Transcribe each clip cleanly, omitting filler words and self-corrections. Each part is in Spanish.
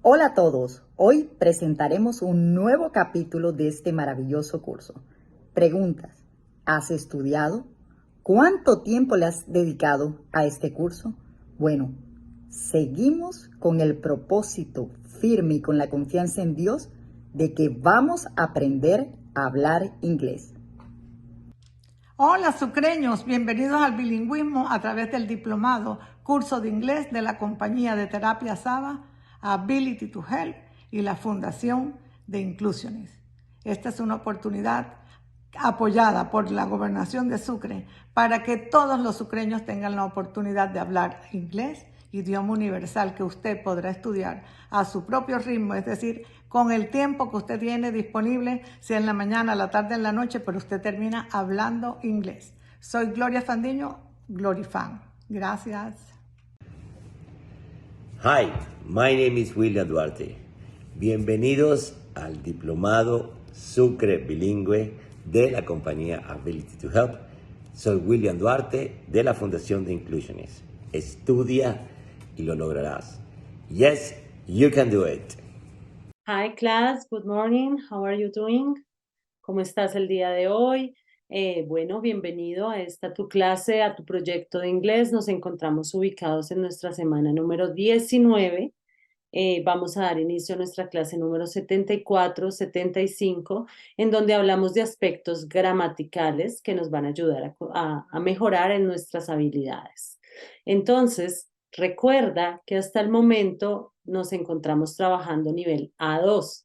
Hola a todos, hoy presentaremos un nuevo capítulo de este maravilloso curso. Preguntas, ¿has estudiado? ¿Cuánto tiempo le has dedicado a este curso? Bueno, seguimos con el propósito firme y con la confianza en Dios de que vamos a aprender a hablar inglés. Hola sucreños, bienvenidos al bilingüismo a través del diplomado Curso de Inglés de la compañía de terapia Saba, Ability to Help y la Fundación de Inclusiones. Esta es una oportunidad apoyada por la Gobernación de Sucre para que todos los sucreños tengan la oportunidad de hablar inglés, idioma universal que usted podrá estudiar a su propio ritmo, es decir, con el tiempo que usted tiene disponible, sea en la mañana, la tarde, en la noche, pero usted termina hablando inglés. Soy Gloria Fandiño, Glorifan. Gracias. Hi, my name is William Duarte. Bienvenidos al diplomado Sucre Bilingüe de la compañía Ability to Help. Soy William Duarte de la Fundación de Inclusiones. Estudia y lo lograrás. Yes, you can do it. Hi class, good morning. How are you doing? ¿Cómo estás el día de hoy? Bueno, bienvenido a esta tu clase, a tu proyecto de inglés. Nos encontramos ubicados en nuestra semana número 19. Vamos a dar inicio a nuestra clase número 74, 75, en donde hablamos de aspectos gramaticales que nos van a ayudar a mejorar en nuestras habilidades. Entonces, recuerda que hasta el momento nos encontramos trabajando nivel A2.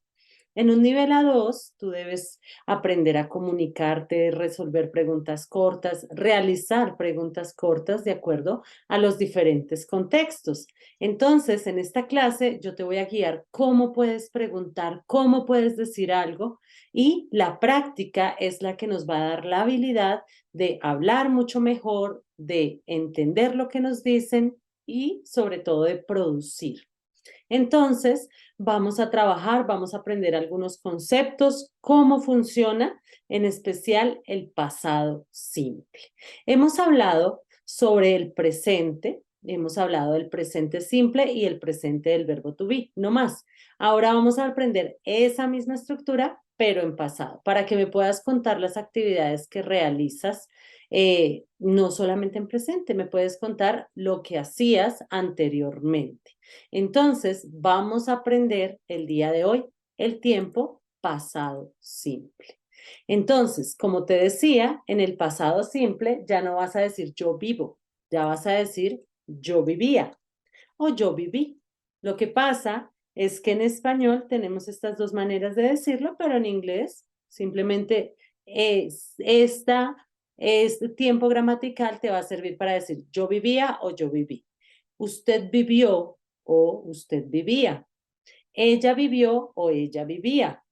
En un nivel A2, tú debes aprender a comunicarte, resolver preguntas cortas, realizar preguntas cortas de acuerdo a los diferentes contextos. Entonces, en esta clase yo te voy a guiar cómo puedes preguntar, cómo puedes decir algo, y la práctica es la que nos va a dar la habilidad de hablar mucho mejor, de entender lo que nos dicen y sobre todo de producir. Entonces, vamos a trabajar, vamos a aprender algunos conceptos, cómo funciona, en especial el pasado simple. Hemos hablado sobre el presente, hemos hablado del presente simple y el presente del verbo to be, no más. Ahora vamos a aprender esa misma estructura, pero en pasado, para que me puedas contar las actividades que realizas, no solamente en presente, me puedes contar lo que hacías anteriormente. Entonces, vamos a aprender el día de hoy el tiempo pasado simple. Entonces, como te decía, en el pasado simple ya no vas a decir yo vivo, ya vas a decir yo vivía o yo viví. Lo que pasa es que en español tenemos estas dos maneras de decirlo, pero en inglés simplemente este tiempo gramatical te va a servir para decir yo vivía o yo viví. Usted vivió o usted vivía. Ella vivió o ella vivía.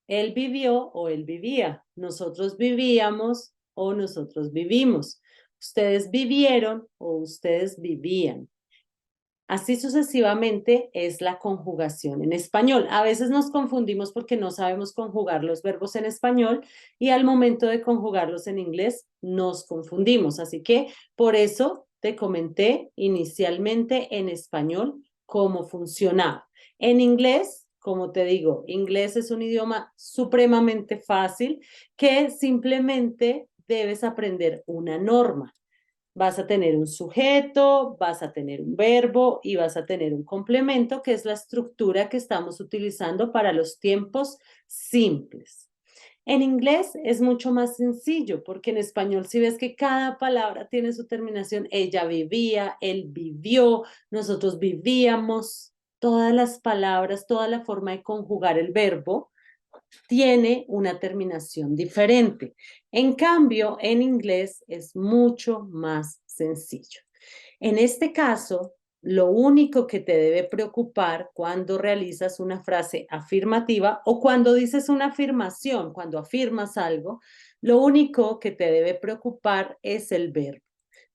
Él vivió o él vivía. Nosotros vivíamos o nosotros vivimos. Ustedes vivieron o ustedes vivían. Así sucesivamente es la conjugación en español. A veces nos confundimos porque no sabemos conjugar los verbos en español y al momento de conjugarlos en inglés nos confundimos. Así que por eso te comenté inicialmente en español cómo funcionaba. En inglés, como te digo, inglés es un idioma supremamente fácil que simplemente debes aprender una norma. Vas a tener un sujeto, vas a tener un verbo y vas a tener un complemento, que es la estructura que estamos utilizando para los tiempos simples. En inglés es mucho más sencillo, porque en español si ves que cada palabra tiene su terminación, ella vivía, él vivió, nosotros vivíamos, todas las palabras, toda la forma de conjugar el verbo tiene una terminación diferente. En cambio, en inglés es mucho más sencillo. En este caso, lo único que te debe preocupar cuando realizas una frase afirmativa o cuando dices una afirmación, cuando afirmas algo, lo único que te debe preocupar es el verbo.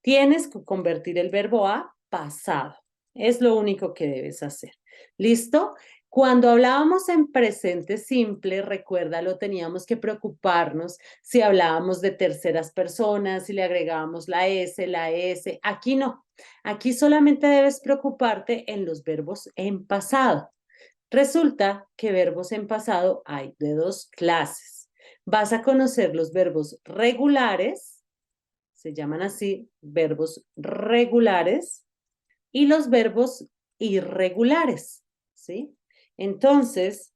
Tienes que convertir el verbo a pasado. Es lo único que debes hacer. ¿Listo? Cuando hablábamos en presente simple, recuérdalo, teníamos que preocuparnos si hablábamos de terceras personas, si le agregábamos la S, la S. Aquí no. Aquí solamente debes preocuparte en los verbos en pasado. Resulta que verbos en pasado hay de dos clases. Vas a conocer los verbos regulares, se llaman así verbos regulares, y los verbos irregulares, ¿sí? Entonces,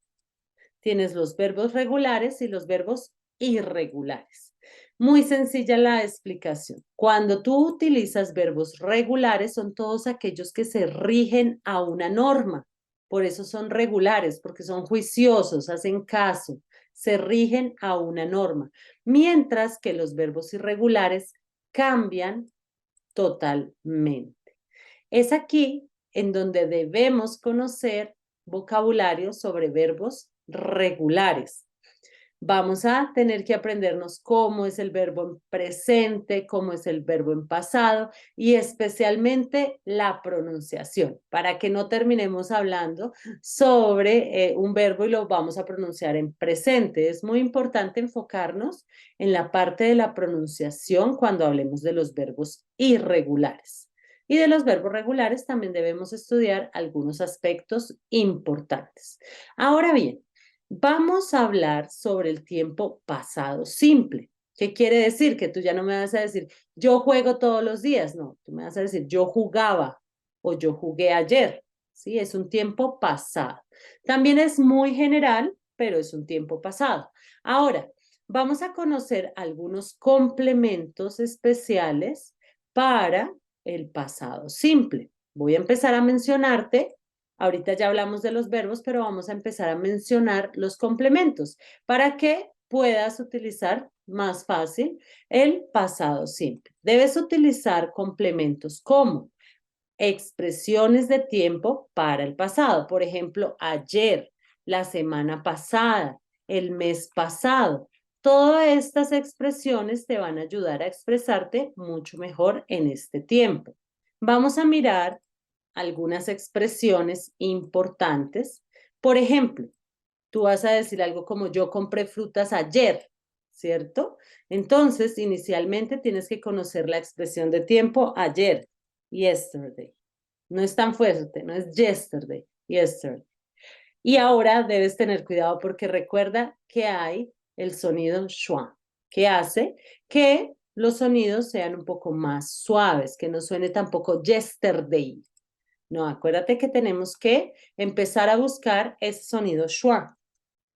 tienes los verbos regulares y los verbos irregulares. Muy sencilla la explicación. Cuando tú utilizas verbos regulares, son todos aquellos que se rigen a una norma. Por eso son regulares, porque son juiciosos, hacen caso, se rigen a una norma. Mientras que los verbos irregulares cambian totalmente. Es aquí en donde debemos conocer vocabulario sobre verbos regulares. Vamos a tener que aprendernos cómo es el verbo en presente, cómo es el verbo en pasado y especialmente la pronunciación, para que no terminemos hablando sobre un verbo y lo vamos a pronunciar en presente. Es muy importante enfocarnos en la parte de la pronunciación cuando hablemos de los verbos irregulares. Y de los verbos regulares también debemos estudiar algunos aspectos importantes. Ahora bien, vamos a hablar sobre el tiempo pasado simple. ¿Qué quiere decir? Que tú ya no me vas a decir, yo juego todos los días. No, tú me vas a decir, yo jugaba o yo jugué ayer. ¿Sí? Es un tiempo pasado. También es muy general, pero es un tiempo pasado. Ahora, vamos a conocer algunos complementos especiales para el pasado simple. Voy a empezar a mencionarte. Ahorita ya hablamos de los verbos, pero vamos a empezar a mencionar los complementos para que puedas utilizar más fácil el pasado simple. Debes utilizar complementos como expresiones de tiempo para el pasado. Por ejemplo, ayer, la semana pasada, el mes pasado. Todas estas expresiones te van a ayudar a expresarte mucho mejor en este tiempo. Vamos a mirar algunas expresiones importantes. Por ejemplo, tú vas a decir algo como yo compré frutas ayer, ¿cierto? Entonces, inicialmente tienes que conocer la expresión de tiempo ayer, yesterday. No es tan fuerte, no es yesterday, yesterday. Y ahora debes tener cuidado porque recuerda que hay el sonido schwa, que hace que los sonidos sean un poco más suaves, que no suene tampoco yesterday. No, acuérdate que tenemos que empezar a buscar ese sonido schwa.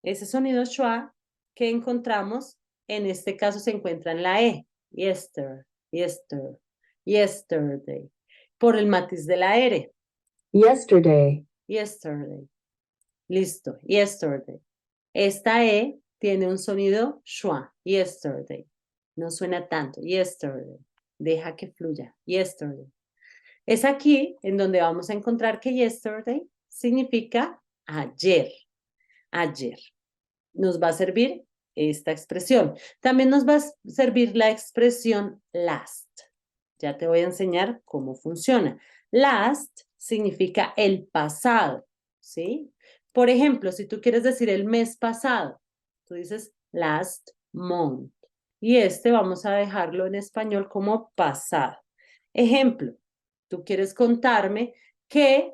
Ese sonido schwa que encontramos, en este caso se encuentra en la E. Yester, yester, yesterday. Por el matiz de la R. Yesterday, Yesterday. Listo, yesterday. Esta E tiene un sonido schwa. Yesterday. No suena tanto. Yesterday. Deja que fluya. Yesterday. Es aquí en donde vamos a encontrar que yesterday significa ayer. Ayer. Nos va a servir esta expresión. También nos va a servir la expresión last. Ya te voy a enseñar cómo funciona. Last significa el pasado, ¿sí? Por ejemplo, si tú quieres decir el mes pasado, tú dices last month. Y vamos a dejarlo en español como pasado. Ejemplo, tú quieres contarme que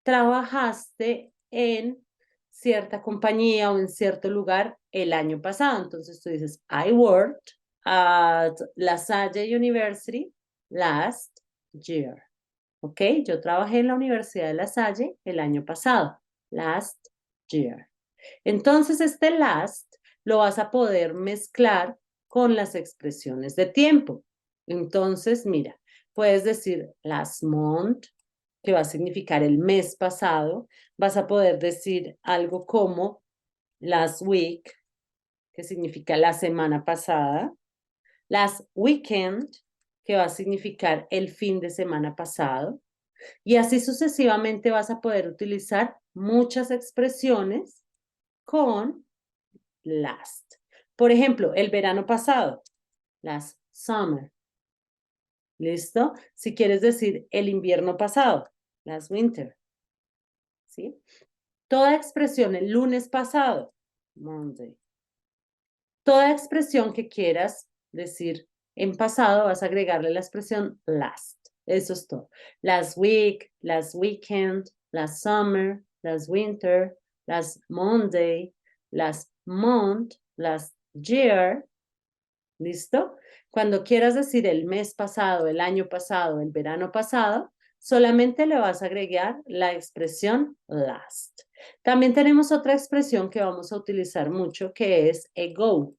trabajaste en cierta compañía o en cierto lugar el año pasado. Entonces tú dices, I worked at La Salle University last year. ¿Ok? Yo trabajé en la Universidad de La Salle el año pasado. Last year. Entonces este last lo vas a poder mezclar con las expresiones de tiempo. Entonces, mira, puedes decir last month, que va a significar el mes pasado. Vas a poder decir algo como last week, que significa la semana pasada. Last weekend, que va a significar el fin de semana pasado. Y así sucesivamente vas a poder utilizar muchas expresiones con last. Por ejemplo, el verano pasado, last summer. ¿Listo? Si quieres decir el invierno pasado, last winter. ¿Sí? Toda expresión el lunes pasado, Monday. Toda expresión que quieras decir en pasado vas a agregarle la expresión last. Eso es todo. Last week, last weekend, last summer, last winter, last Monday, last month, last year. ¿Listo? Cuando quieras decir el mes pasado, el año pasado, el verano pasado, solamente le vas a agregar la expresión last. También tenemos otra expresión que vamos a utilizar mucho que es ago.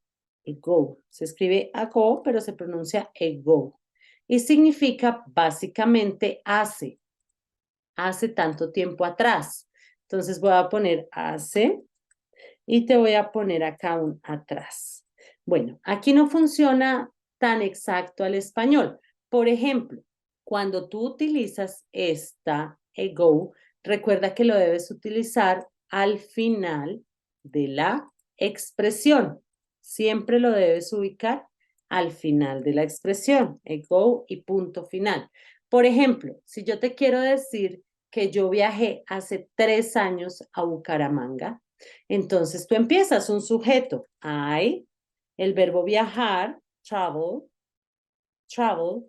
Ago. Se escribe ago, pero se pronuncia ago. Y significa básicamente hace tanto tiempo atrás. Entonces voy a poner hace y te voy a poner acá un atrás. Bueno, aquí no funciona tan exacto al español. Por ejemplo, cuando tú utilizas esta ago, recuerda que lo debes utilizar al final de la expresión. Siempre lo debes ubicar al final de la expresión, ago y punto final. Por ejemplo, si yo te quiero decir que yo viajé hace 3 años a Bucaramanga, entonces tú empiezas un sujeto, I, el verbo viajar, travel, traveled,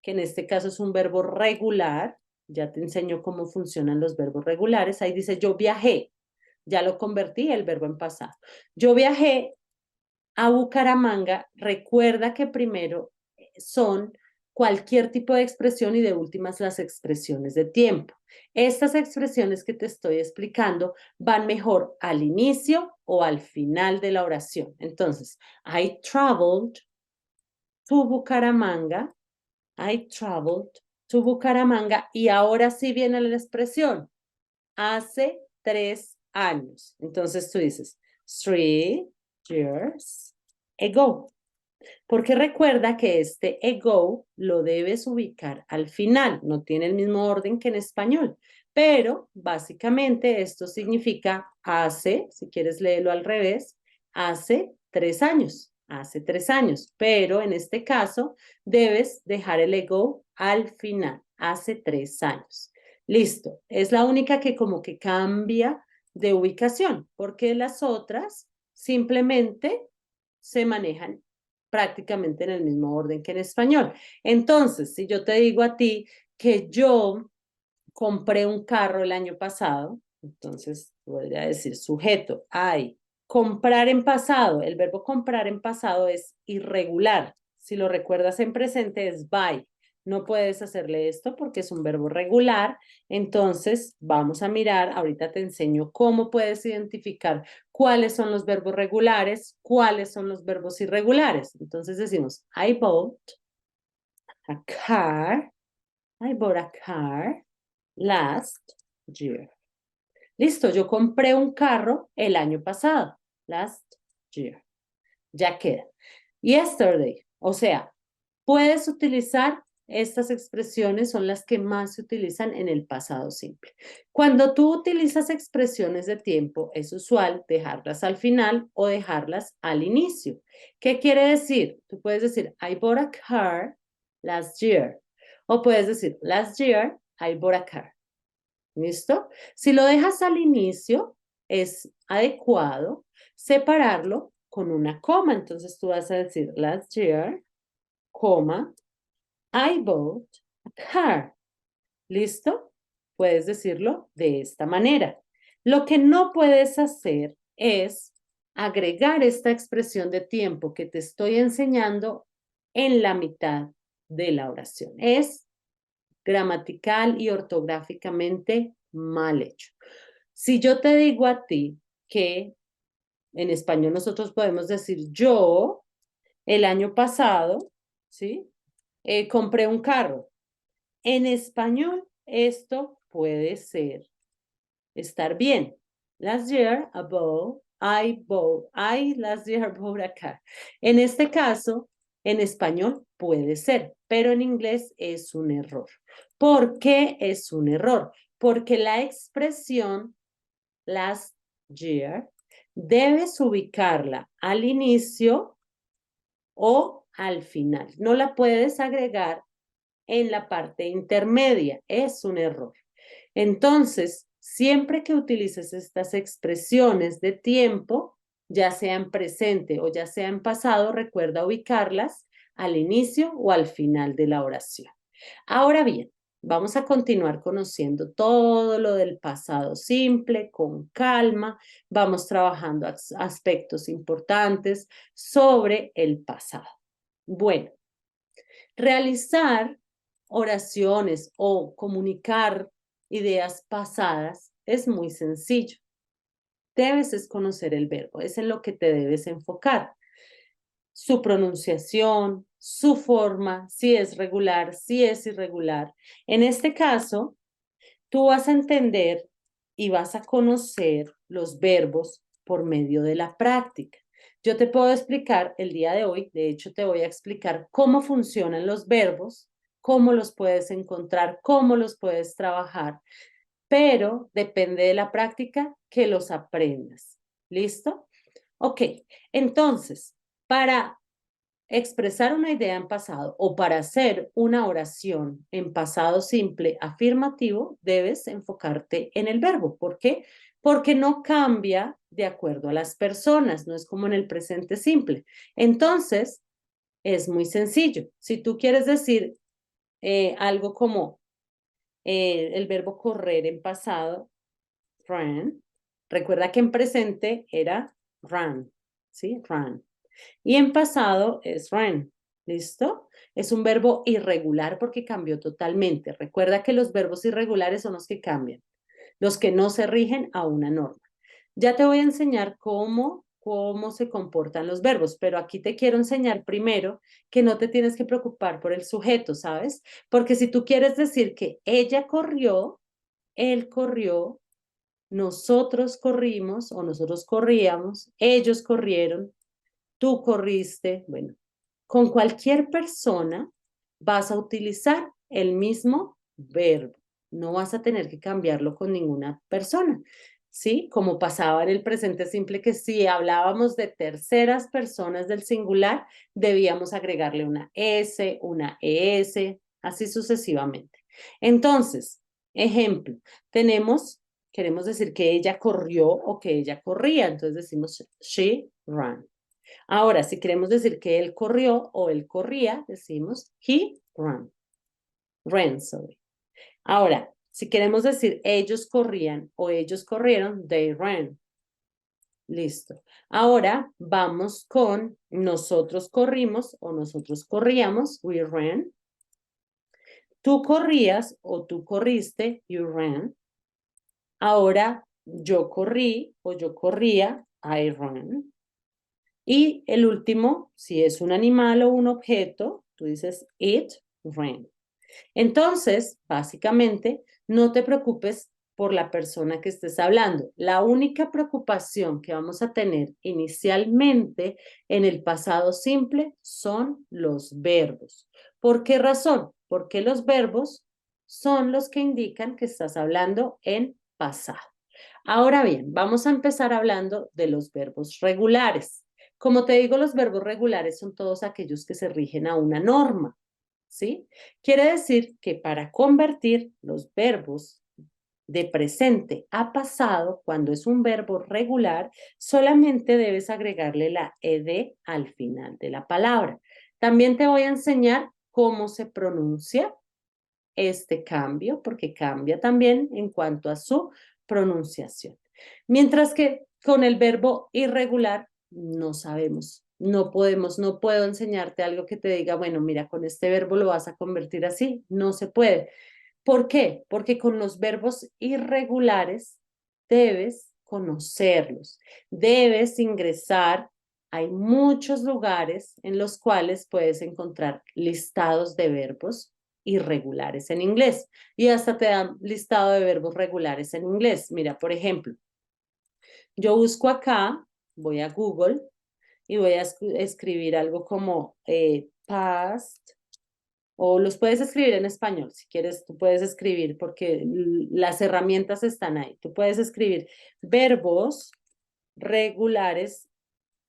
que en este caso es un verbo regular. Ya te enseño cómo funcionan los verbos regulares. Ahí dice yo viajé, ya lo convertí el verbo en pasado. Yo viajé a Bucaramanga. Recuerda que primero son cualquier tipo de expresión y de últimas las expresiones de tiempo. Estas expresiones que te estoy explicando van mejor al inicio o al final de la oración. Entonces, I traveled to Bucaramanga. I traveled to Bucaramanga. Y ahora sí viene la expresión. Hace 3 años. Entonces tú dices, 3 years ago. Porque recuerda que este ago lo debes ubicar al final, no tiene el mismo orden que en español, pero básicamente esto significa hace, si quieres leerlo al revés, hace 3 años, pero en este caso debes dejar el ago al final, hace 3 años. Listo, es la única que como que cambia de ubicación, porque las otras simplemente se manejan prácticamente en el mismo orden que en español. Entonces, si yo te digo a ti que yo compré un carro el año pasado, entonces podría decir sujeto, I. Comprar en pasado, el verbo comprar en pasado es irregular. Si lo recuerdas en presente es buy. No puedes hacerle esto porque es un verbo regular. Entonces, vamos a mirar, ahorita te enseño cómo puedes identificar cuáles son los verbos regulares, cuáles son los verbos irregulares. Entonces decimos, I bought a car, I bought a car last year. Listo, yo compré un carro el año pasado, last year. Ya queda. Yesterday, o sea, puedes utilizar estas expresiones, son las que más se utilizan en el pasado simple. Cuando tú utilizas expresiones de tiempo, es usual dejarlas al final o dejarlas al inicio. ¿Qué quiere decir? Tú puedes decir, I bought a car last year. O puedes decir, last year, I bought a car. ¿Listo? Si lo dejas al inicio, es adecuado separarlo con una coma. Entonces tú vas a decir, last year, coma, I bought a car. ¿Listo? Puedes decirlo de esta manera. Lo que no puedes hacer es agregar esta expresión de tiempo que te estoy enseñando en la mitad de la oración. Es gramatical y ortográficamente mal hecho. Si yo te digo a ti que en español nosotros podemos decir yo el año pasado, ¿sí? Compré un carro. En español esto puede estar bien. Last year I last year bought a car. En este caso, en español puede ser, pero en inglés es un error. ¿Por qué es un error? Porque la expresión last year debes ubicarla al inicio o al final. No la puedes agregar en la parte intermedia. Es un error. Entonces, siempre que utilices estas expresiones de tiempo, ya sea en presente o ya sea en pasado, recuerda ubicarlas al inicio o al final de la oración. Ahora bien, Vamos a continuar conociendo todo lo del pasado simple, con calma. Vamos trabajando aspectos importantes sobre el pasado. Bueno, realizar oraciones o comunicar ideas pasadas es muy sencillo. Debes conocer el verbo, es en lo que te debes enfocar. Su pronunciación, su forma, si es regular, si es irregular. En este caso, tú vas a entender y vas a conocer los verbos por medio de la práctica. Yo te puedo explicar el día de hoy, de hecho te voy a explicar cómo funcionan los verbos, cómo los puedes encontrar, cómo los puedes trabajar, pero depende de la práctica que los aprendas. ¿Listo? Ok, entonces, para expresar una idea en pasado o para hacer una oración en pasado simple afirmativo, debes enfocarte en el verbo. ¿Por qué? Porque no cambia de acuerdo a las personas, no es como en el presente simple. Entonces, es muy sencillo. Si tú quieres decir algo como el verbo correr en pasado, ran, recuerda que en presente era ran, ¿sí? Ran. Y en pasado es ran. ¿Listo? Es un verbo irregular porque cambió totalmente. Recuerda que los verbos irregulares son los que cambian, los que no se rigen a una norma. Ya te voy a enseñar cómo se comportan los verbos, pero aquí te quiero enseñar primero que no te tienes que preocupar por el sujeto, ¿sabes? Porque si tú quieres decir que ella corrió, él corrió, nosotros corrimos o nosotros corríamos, ellos corrieron, tú corriste, bueno, con cualquier persona vas a utilizar el mismo verbo. No vas a tener que cambiarlo con ninguna persona, ¿sí? Como pasaba en el presente simple, que si hablábamos de terceras personas del singular, debíamos agregarle una S, una ES, así sucesivamente. Entonces, ejemplo, queremos decir que ella corrió o que ella corría, entonces decimos she ran. Ahora, si queremos decir que él corrió o él corría, decimos he ran, sorry. Ahora, si queremos decir ellos corrían o ellos corrieron, they ran. Listo. Ahora vamos con nosotros corrimos o nosotros corríamos, we ran. Tú corrías o tú corriste, you ran. Ahora yo corrí o yo corría, I ran. Y el último, si es un animal o un objeto, tú dices it ran. Entonces, básicamente, no te preocupes por la persona que estés hablando. La única preocupación que vamos a tener inicialmente en el pasado simple son los verbos. ¿Por qué razón? Porque los verbos son los que indican que estás hablando en pasado. Ahora bien, vamos a empezar hablando de los verbos regulares. Como te digo, los verbos regulares son todos aquellos que se rigen a una norma, ¿sí? Quiere decir que para convertir los verbos de presente a pasado, cuando es un verbo regular, solamente debes agregarle la ed al final de la palabra. También te voy a enseñar cómo se pronuncia este cambio, porque cambia también en cuanto a su pronunciación. Mientras que con el verbo irregular no sabemos, no puedo enseñarte algo que te diga, bueno, mira, con este verbo lo vas a convertir así, no se puede. ¿Por qué? Porque con los verbos irregulares debes conocerlos, debes ingresar. Hay muchos lugares en los cuales puedes encontrar listados de verbos irregulares en inglés y hasta te dan listado de verbos regulares en inglés. Mira, por ejemplo, yo busco acá, voy a Google y voy a escribir algo como past, o los puedes escribir en español, si quieres tú puedes escribir porque las herramientas están ahí. Tú puedes escribir verbos regulares.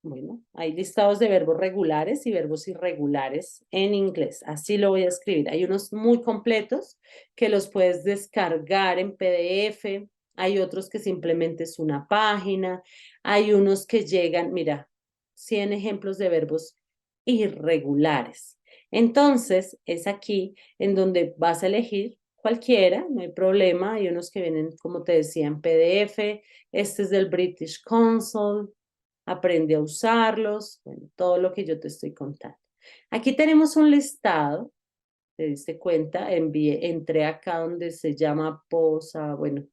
Bueno, hay listados de verbos regulares y verbos irregulares en inglés. Así lo voy a escribir. Hay unos muy completos que los puedes descargar en PDF. Hay otros que simplemente es una página. Hay unos que llegan, mira, 100 ejemplos de verbos irregulares. Entonces, es aquí en donde vas a elegir cualquiera, no hay problema. Hay unos que vienen, como te decía, en PDF. Este es del British Council. Aprende a usarlos. Bueno, todo lo que yo te estoy contando. Aquí tenemos un listado. ¿Te diste cuenta? Entré acá donde se llama posa. Bueno,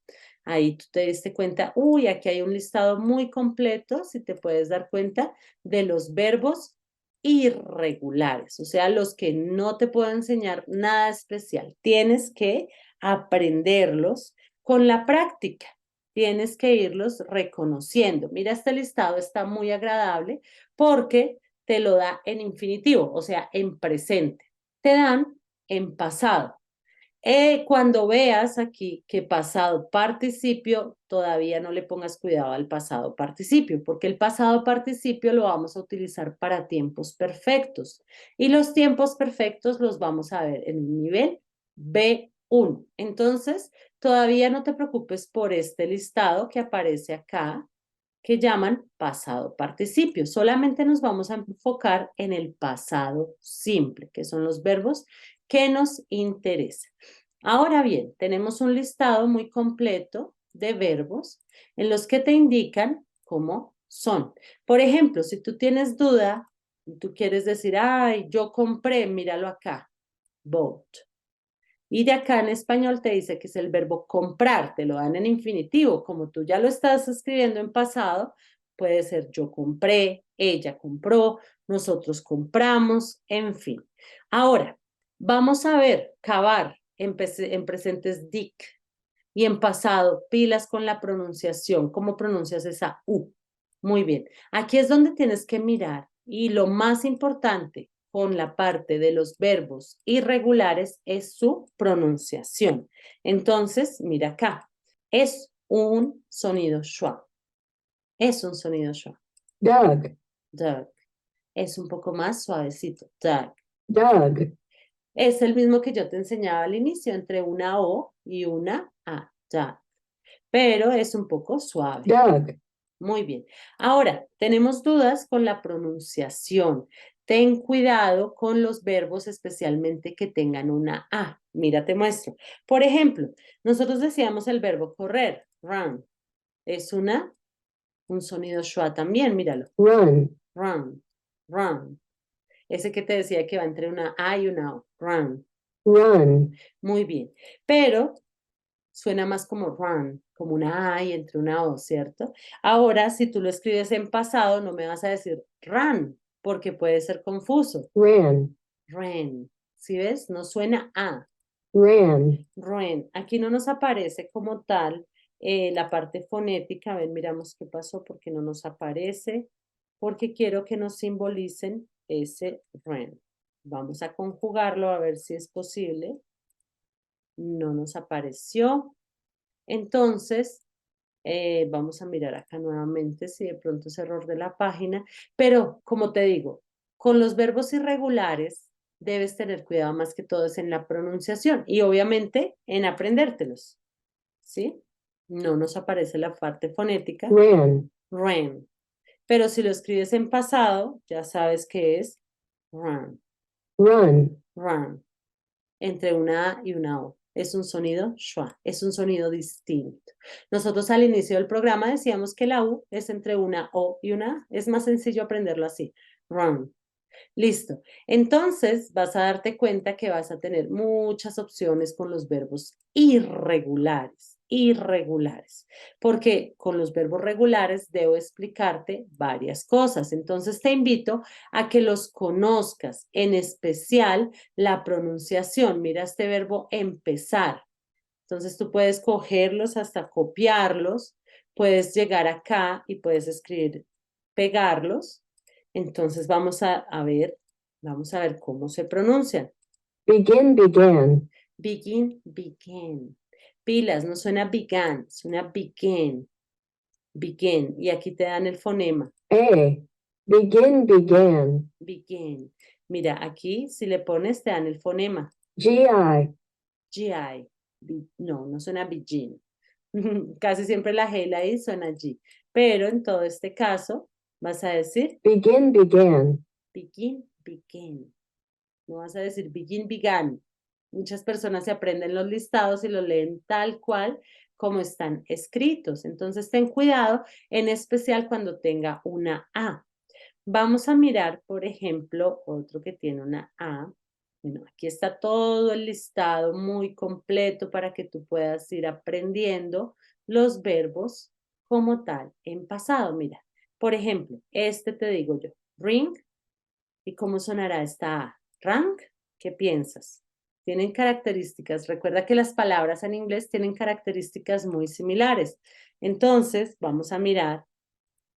ahí tú te diste cuenta. Uy, aquí hay un listado muy completo, si te puedes dar cuenta, de los verbos irregulares, o sea, los que no te puedo enseñar nada especial. Tienes que aprenderlos con la práctica. Tienes que irlos reconociendo. Mira, este listado está muy agradable porque te lo da en infinitivo, o sea, en presente. Te dan en pasado. Cuando veas aquí que pasado participio, todavía no le pongas cuidado al pasado participio, porque el pasado participio lo vamos a utilizar para tiempos perfectos. Y los tiempos perfectos los vamos a ver en un nivel B1. Entonces, todavía no te preocupes por este listado que aparece acá, que llaman pasado participio. Solamente nos vamos a enfocar en el pasado simple, que son los verbos que nos interesan. Ahora bien, tenemos un listado muy completo de verbos en los que te indican cómo son. Por ejemplo, si tú tienes duda, tú quieres decir, ay, yo compré, míralo acá, bought. Y de acá en español te dice que es el verbo comprar, te lo dan en infinitivo. Como tú ya lo estás escribiendo en pasado, puede ser yo compré, ella compró, nosotros compramos, en fin. Ahora, vamos a ver, cavar en presentes dic y en pasado, pilas con la pronunciación. ¿Cómo pronuncias esa U? Muy bien. Aquí es donde tienes que mirar y lo más importante con la parte de los verbos irregulares es su pronunciación. Entonces, mira acá. Es un sonido schwa. Es un sonido schwa. Doug, Doug. Es un poco más suavecito. Doug. Doug, Es el mismo que yo te enseñaba al inicio, entre una O y una A. Doug. Pero es un poco suave. Doug, Muy bien. Ahora, tenemos dudas con la pronunciación. Ten cuidado con los verbos, especialmente que tengan una A. Mira, te muestro. Por ejemplo, nosotros decíamos el verbo correr, run. Es un sonido schwa también, míralo. run, Run, run. Ese que te decía que va entre una A y una O. Run. run, Muy bien. Pero suena más como run, como una A y entre una O, ¿cierto? Ahora, si tú lo escribes en pasado, no me vas a decir run, porque puede ser confuso. ran, Ran, ¿sí ves? No suena A. ran, Ran. Aquí no nos aparece como tal la parte fonética. A ver, miramos qué pasó porque no nos aparece, porque quiero que nos simbolicen ese ran. Vamos a conjugarlo a ver si es posible. No nos apareció. Entonces, vamos a mirar acá nuevamente si de pronto es error de la página, pero como te digo, con los verbos irregulares debes tener cuidado más que todo es en la pronunciación y obviamente en aprendértelos, ¿sí? No nos aparece la parte fonética, ran, ran, pero si lo escribes en pasado, ya sabes que es run, run, run, entre una A y una O. Es un sonido schwa, es un sonido distinto. Nosotros al inicio del programa decíamos que la U es entre una O y una A. Es más sencillo aprenderlo así. Run. Listo. Entonces vas a darte cuenta que vas a tener muchas opciones con los verbos irregulares, irregulares, porque con los verbos regulares debo explicarte varias cosas. Entonces te invito a que los conozcas, en especial la pronunciación. Mira este verbo empezar. Entonces tú puedes cogerlos hasta copiarlos, puedes llegar acá y puedes escribir, pegarlos. Entonces vamos a ver cómo se pronuncian. begin, began, Begin, began. Pilas, no suena began, suena begin, begin. Y aquí te dan el fonema, a, begin, began, begin. Mira, aquí si le pones te dan el fonema, gi, GI. No, no suena begin. Casi siempre la G y la I suena G. Pero en todo este caso vas a decir begin, began, begin, begin. No vas a decir begin, began. Muchas personas se aprenden los listados y los leen tal cual como están escritos. Entonces, ten cuidado, en especial cuando tenga una A. Vamos a mirar, por ejemplo, otro que tiene una A. Bueno, aquí está todo el listado muy completo para que tú puedas ir aprendiendo los verbos como tal en pasado. Mira, por ejemplo, este te digo yo, ring. ¿Y cómo sonará esta A? Rank. ¿Qué piensas? Tienen características. Recuerda que las palabras en inglés tienen características muy similares. Entonces, vamos a mirar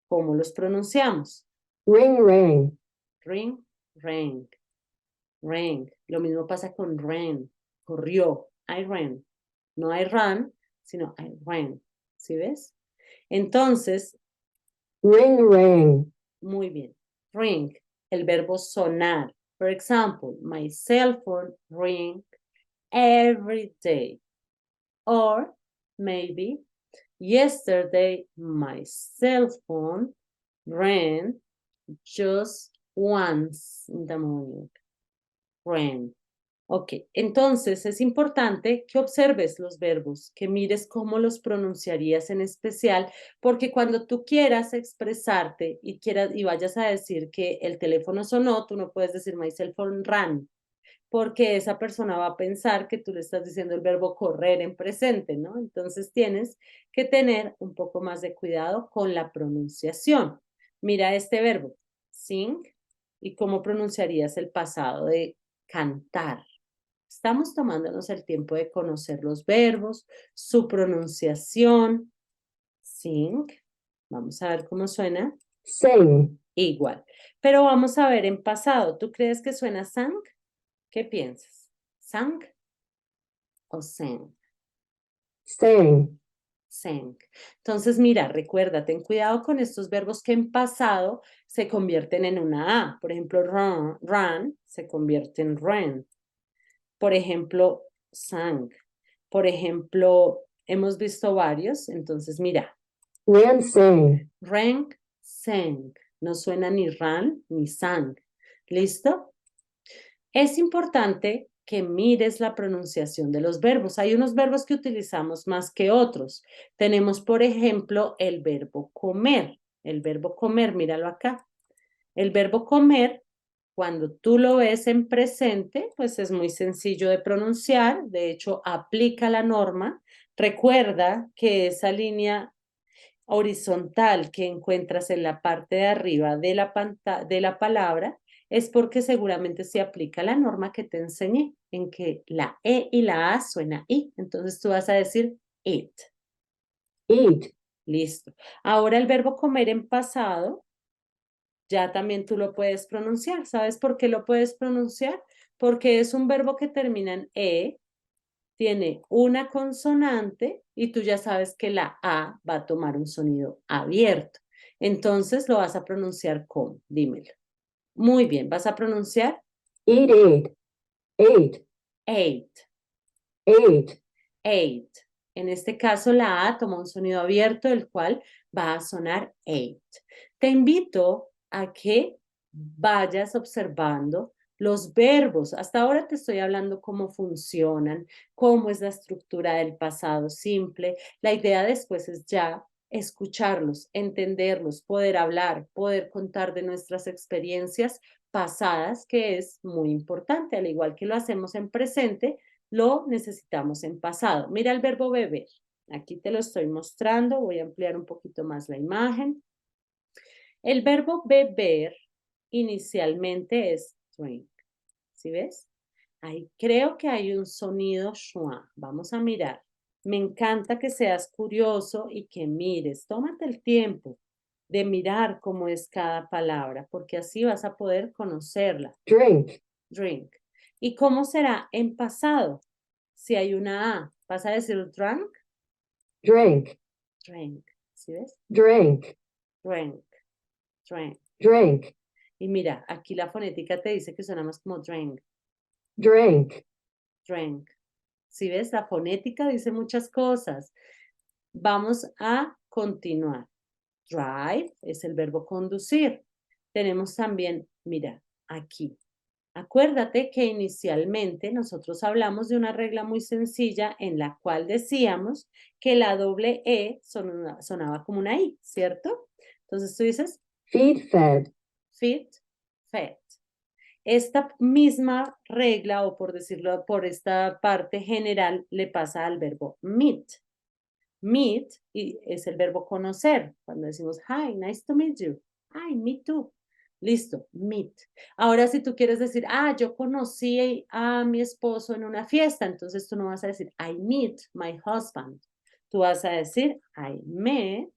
cómo los pronunciamos. Ring rang. Ring, rang, rang. Lo mismo pasa con ran. Corrió. I ran. No I ran, sino I ran. ¿Sí ves? Entonces, Ring rang. muy bien. Ring, el verbo sonar. For example, my cell phone ring every day. Or maybe yesterday my cell phone rang just once in the morning. Rang. Ok, entonces es importante que observes los verbos, que mires cómo los pronunciarías en especial, porque cuando tú quieras expresarte y vayas a decir que el teléfono sonó, tú no puedes decir my cell phone rang, porque esa persona va a pensar que tú le estás diciendo el verbo correr en presente, ¿no? Entonces tienes que tener un poco más de cuidado con la pronunciación. Mira este verbo, sing, y cómo pronunciarías el pasado de cantar. Estamos tomándonos el tiempo de conocer los verbos, su pronunciación. Sing. Vamos a ver cómo suena. Sing. Igual. Pero vamos a ver en pasado. ¿Tú crees que suena sang? ¿Qué piensas? ¿Sang o sang? Sang. Sang. Entonces, mira, recuerda, ten cuidado con estos verbos que en pasado se convierten en una A. Por ejemplo, run se convierte en ran. Por ejemplo, sang. Por ejemplo, hemos visto varios. Entonces, mira, Ran sang. ran, sang. No suena ni ran ni sang. ¿Listo? Es importante que mires la pronunciación de los verbos. Hay unos verbos que utilizamos más que otros. Tenemos, por ejemplo, el verbo comer. El verbo comer, míralo acá. El verbo comer, cuando tú lo ves en presente, pues es muy sencillo de pronunciar. De hecho, aplica la norma. Recuerda que esa línea horizontal que encuentras en la parte de arriba de la palabra es porque seguramente se aplica la norma que te enseñé, en que la E y la A suena I. Entonces tú vas a decir eat. Eat. Listo. Ahora el verbo comer en pasado, ya también tú lo puedes pronunciar. ¿Sabes por qué lo puedes pronunciar? Porque es un verbo que termina en E, tiene una consonante y tú ya sabes que la A va a tomar un sonido abierto. Entonces lo vas a pronunciar como, dímelo. Muy bien, vas a pronunciar Eat ate. Ate. eight, Ate. eight. En este caso la A toma un sonido abierto, el cual va a sonar eight. Te invito a que vayas observando los verbos. Hasta ahora te estoy hablando cómo funcionan, cómo es la estructura del pasado simple. La idea después es ya escucharlos, entenderlos, poder hablar, poder contar de nuestras experiencias pasadas, que es muy importante. Al igual que lo hacemos en presente, lo necesitamos en pasado. Mira el verbo beber. Aquí te lo estoy mostrando. Voy a ampliar un poquito más la imagen. El verbo beber inicialmente es drink. ¿Sí ves? Ahí creo que hay un sonido schwa. Vamos a mirar. Me encanta que seas curioso y que mires. Tómate el tiempo de mirar cómo es cada palabra, porque así vas a poder conocerla. Drink. Drink. ¿Y cómo será en pasado? Si hay una A, ¿vas a decir drunk? Drink. Drink. ¿Sí ves? Drink. Drink. Drink. Drink. Y mira, aquí la fonética te dice que suena más como drink. Drink. Drink. ¿Sí ves? La fonética dice muchas cosas. Vamos a continuar. Drive es el verbo conducir. Tenemos también, mira, aquí. Acuérdate que inicialmente nosotros hablamos de una regla muy sencilla en la cual decíamos que la doble E sonaba como una I, ¿cierto? Entonces tú dices Feed, fed. feed, fed. Esta misma regla, o por decirlo por esta parte general, le pasa al verbo meet. Meet es el verbo conocer. Cuando decimos, hi, nice to meet you. Hi, me too. Listo, meet. Ahora, si tú quieres decir, yo conocí a mi esposo en una fiesta, entonces tú no vas a decir, I meet my husband. Tú vas a decir, I met.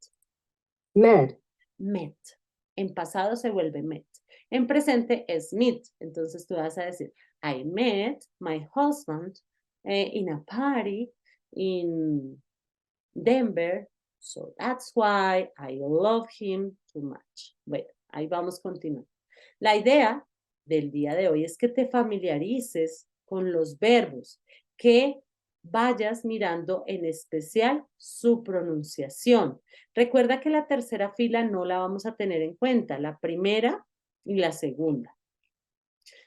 Met. En pasado se vuelve met. En presente es meet. Entonces tú vas a decir, I met my husband in a party in Denver, so that's why I love him too much. Bueno, ahí vamos continuando. La idea del día de hoy es que te familiarices con los verbos, que vayas mirando en especial su pronunciación. Recuerda que la tercera fila no la vamos a tener en cuenta, la primera y la segunda.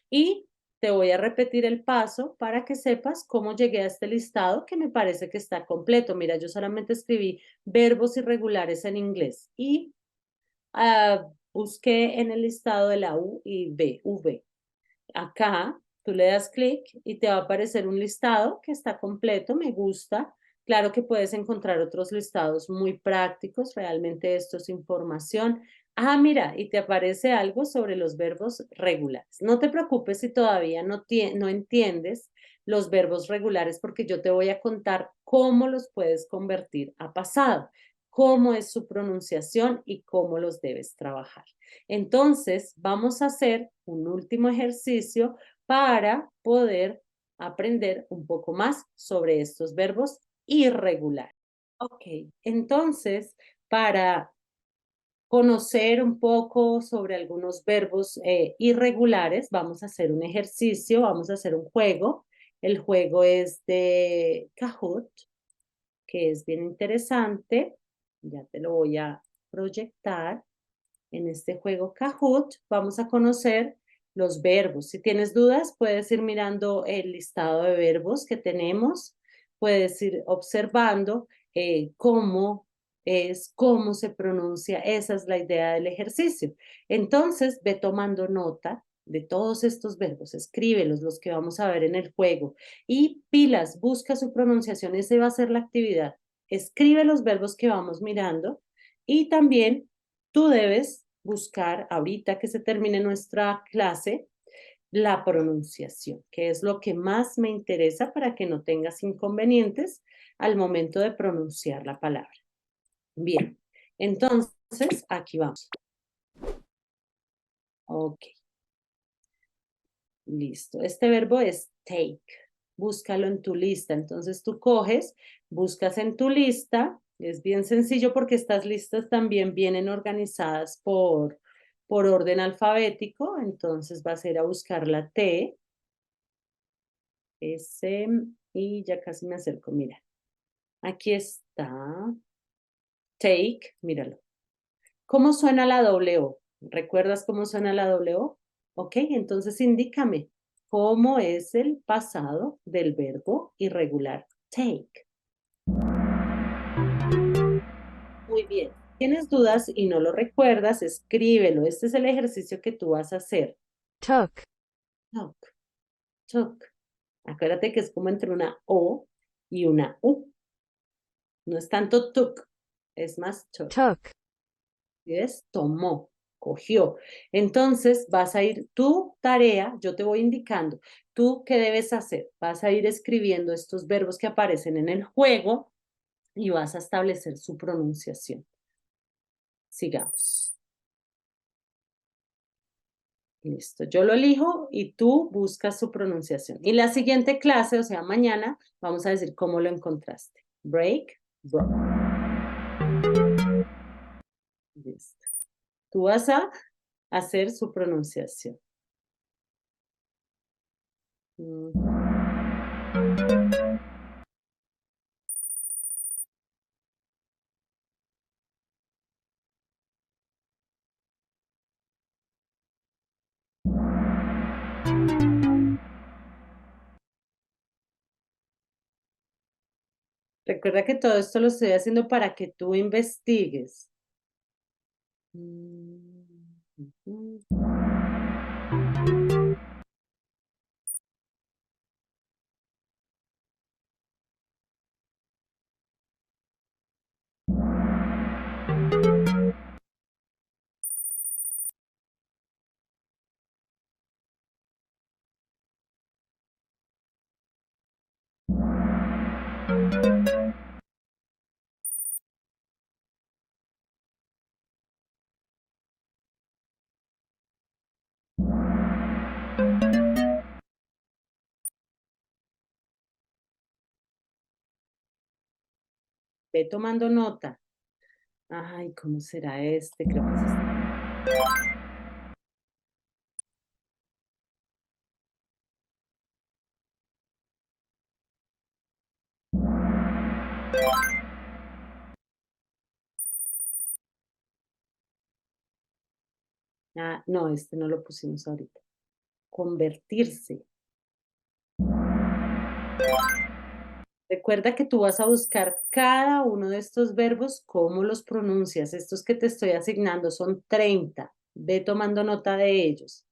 Y te voy a repetir el paso para que sepas cómo llegué a este listado que me parece que está completo. Mira, yo solamente escribí verbos irregulares en inglés y busqué en el listado de la U y B, V. Acá tú le das clic y te va a aparecer un listado que está completo, me gusta. Claro que puedes encontrar otros listados muy prácticos, realmente esto es información. Mira, y te aparece algo sobre los verbos regulares. No te preocupes si todavía no entiendes los verbos regulares porque yo te voy a contar cómo los puedes convertir a pasado, cómo es su pronunciación y cómo los debes trabajar. Entonces, vamos a hacer un último ejercicio para poder aprender un poco más sobre estos verbos irregulares. Ok, entonces, para conocer un poco sobre algunos verbos irregulares, vamos a hacer un ejercicio, vamos a hacer un juego. El juego es de Kahoot, que es bien interesante. Ya te lo voy a proyectar. En este juego Kahoot vamos a conocer los verbos. Si tienes dudas, puedes ir mirando el listado de verbos que tenemos. Puedes ir observando cómo se pronuncia. Esa es la idea del ejercicio. Entonces, ve tomando nota de todos estos verbos. Escríbelos, los que vamos a ver en el juego. Y pilas, busca su pronunciación. Esa va a ser la actividad. Escribe los verbos que vamos mirando y también tú debes buscar, ahorita que se termine nuestra clase, la pronunciación, que es lo que más me interesa para que no tengas inconvenientes al momento de pronunciar la palabra. Bien, entonces aquí vamos. Ok. Listo. Este verbo es take. Búscalo en tu lista. Entonces tú coges, buscas en tu lista. Es bien sencillo porque estas listas también vienen organizadas por orden alfabético. Entonces vas a ir a buscar la T, S, y ya casi me acerco. Mira, aquí está. Take, míralo. ¿Cómo suena la doble O? ¿Recuerdas cómo suena la doble O? Ok, entonces indícame, ¿cómo es el pasado del verbo irregular take? Muy bien. ¿Tienes dudas y no lo recuerdas? Escríbelo. Este es el ejercicio que tú vas a hacer. Took, Took, took. Acuérdate que es como entre una O y una U. No es tanto took, es más took. took, Es tomó, cogió. Entonces vas a ir, tu tarea, yo te voy indicando, tú qué debes hacer. Vas a ir escribiendo estos verbos que aparecen en el juego y vas a establecer su pronunciación. Sigamos. Listo, yo lo elijo y tú buscas su pronunciación. Y la siguiente clase, o sea, mañana, vamos a decir cómo lo encontraste. Break, broke. Listo. Tú vas a hacer su pronunciación. Recuerda que todo esto lo estoy haciendo para que tú investigues. Ujú. Ve tomando nota. Ay, ¿cómo será este? Creo que es este. Ah, no, este no lo pusimos ahorita. Convertirse. Recuerda que tú vas a buscar cada uno de estos verbos, cómo los pronuncias. Estos que te estoy asignando son 30. Ve tomando nota de ellos.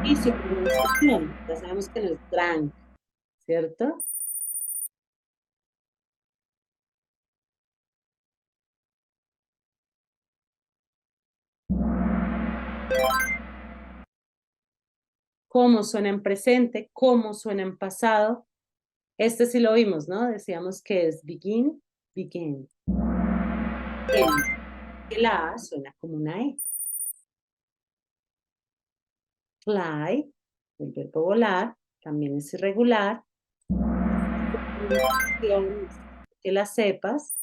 Y su pronunciación, ya sabemos que no es drank, ¿cierto? Cómo suena en presente, cómo suena en pasado. Este sí lo vimos, ¿no? Decíamos que es begin, begin. Que la A suena como una E. Fly, el verbo volar, también es irregular. Que la sepas.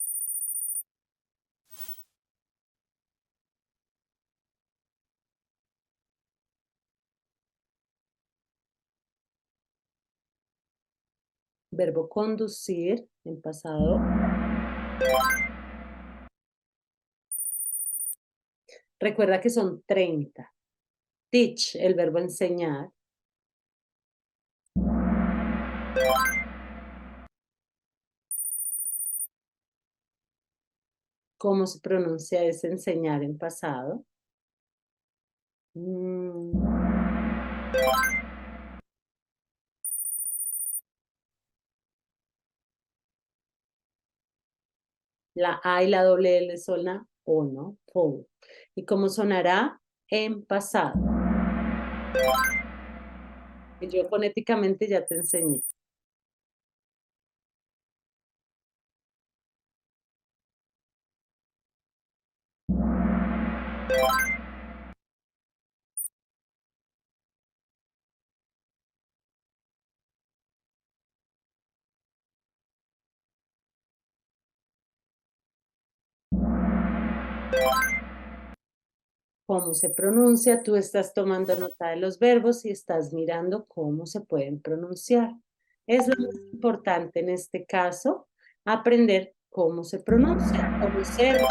Verbo conducir, en pasado. Recuerda que son 30. Teach, el verbo enseñar. ¿Cómo se pronuncia ese enseñar en pasado? La A y la doble L suena O, ¿no? O. ¿Y cómo sonará en pasado? Que yo fonéticamente ya te enseñé. Cómo se pronuncia, tú estás tomando nota de los verbos y estás mirando cómo se pueden pronunciar. Es lo más importante en este caso, aprender cómo se pronuncia, conocerlo.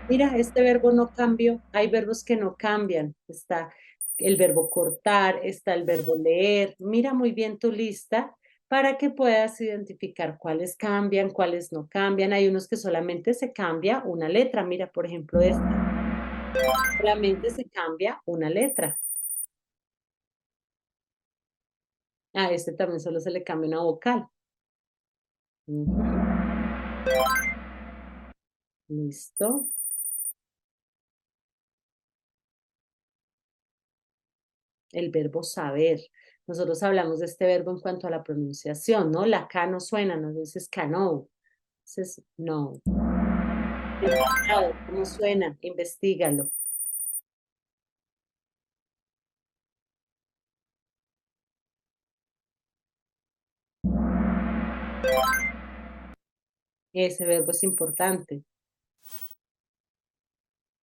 Mira, este verbo no cambió, hay verbos que no cambian. Está el verbo cortar, está el verbo leer. Mira muy bien tu lista para que puedas identificar cuáles cambian, cuáles no cambian. Hay unos que solamente se cambia una letra. Mira, por ejemplo, este. Solamente se cambia una letra. A este también solo se le cambia una vocal. Ujú. Listo. El verbo saber. Nosotros hablamos de este verbo en cuanto a la pronunciación, ¿no? La K no suena, no dices cano, dices no. El pasado, ¿cómo suena? Investígalo. Ese verbo es importante.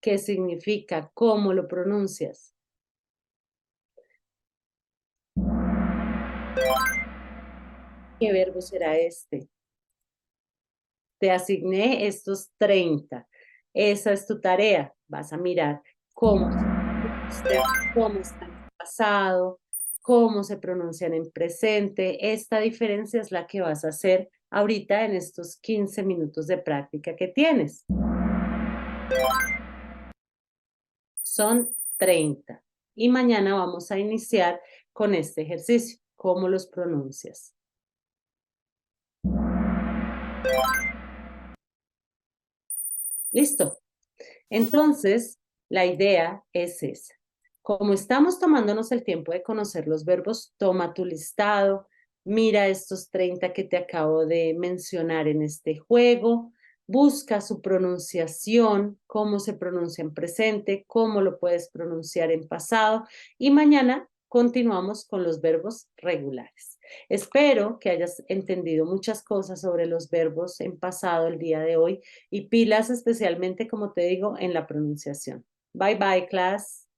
¿Qué significa? ¿Cómo lo pronuncias? ¿Qué verbo será este? Te asigné estos 30. Esa es tu tarea. Vas a mirar cómo cómo están en pasado, cómo se pronuncian en presente. Esta diferencia es la que vas a hacer ahorita en estos 15 minutos de práctica que tienes. Son 30. Y mañana vamos a iniciar con este ejercicio. ¿Cómo los pronuncias? ¿Listo? Entonces, la idea es esa. Como estamos tomándonos el tiempo de conocer los verbos, toma tu listado, mira estos 30 que te acabo de mencionar en este juego, busca su pronunciación, cómo se pronuncia en presente, cómo lo puedes pronunciar en pasado y mañana continuamos con los verbos regulares. Espero que hayas entendido muchas cosas sobre los verbos en pasado el día de hoy y pilas especialmente, como te digo, en la pronunciación. Bye bye, class.